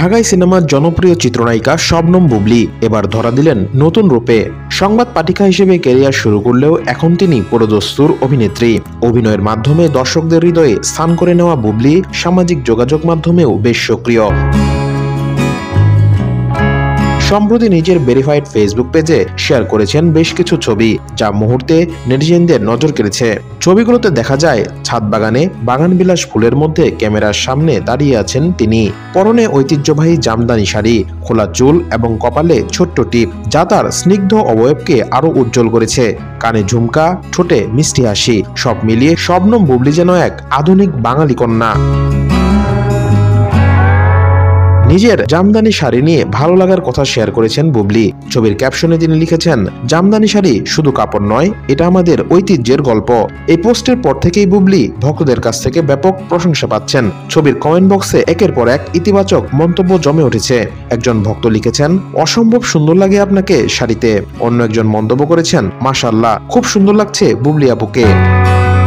ঢাকাই সিনেমার জনপ্রিয় চিত্রনায়িকা শবনম বুবলী এবার ধরা দিলেন নতুন রূপে। সংবাদ পাঠিকা হিসেবে ক্যারিয়ার শুরু করলেও এখন তিনি পুরোদস্তুর অভিনেত্রী। অভিনয়ের মাধ্যমে দর্শকদের হৃদয়ে স্থান করে নেওয়া বুবলী সামাজিক যোগাযোগ মাধ্যমেও বেশ সক্রিয়। সম্প্রতি নিজের ভেরিফাইড ফেসবুক পেজে শেয়ার করেছেন বেশ কিছু ছবি, যা মুহূর্তে নেটিজেনদের নজর কেড়েছে। ছবিগুলোতে দেখা যায় ছাদ বাগানে বাগানবিলাস ফুলের মধ্যে ক্যামেরার সামনে দাঁড়িয়ে আছেন তিনি। পরনে ঐতিহ্যবাহী জামদানি শাড়ি, খোলা চুল এবং কপালে ছোট্ট টিপ, যা তার স্নিগ্ধ অবয়বকে আরো উজ্জ্বল করেছে। কানে ঝুমকা, ঠোঁটে মিষ্টি হাসি, সব মিলিয়ে শবনম বুবলী যেন এক আধুনিক বাঙালি কন্যা। নিজের জামদানি শাড়ি নিয়ে ভালো লাগার কথা শেয়ার করেছেন বুবলী। ছবির ক্যাপশনে তিনি লিখেছেন, জামদানি শাড়ি শুধু কাপড় নয়, এটা আমাদের ঐতিহ্যের গল্প। এই পোস্টের পর থেকেই বুবলী ভক্তদের কাছ থেকে ব্যাপক প্রশংসা পাচ্ছেন। ছবির কমেন্ট বক্সে একের পর এক ইতিবাচক মন্তব্য জমে উঠেছে। একজন ভক্ত লিখেছেন, অসম্ভব সুন্দর লাগে আপনাকে শাড়িতে। অন্য একজন মন্তব্য করেছেন, মাশাআল্লাহ, খুব সুন্দর লাগছে বুবলী আপুকে।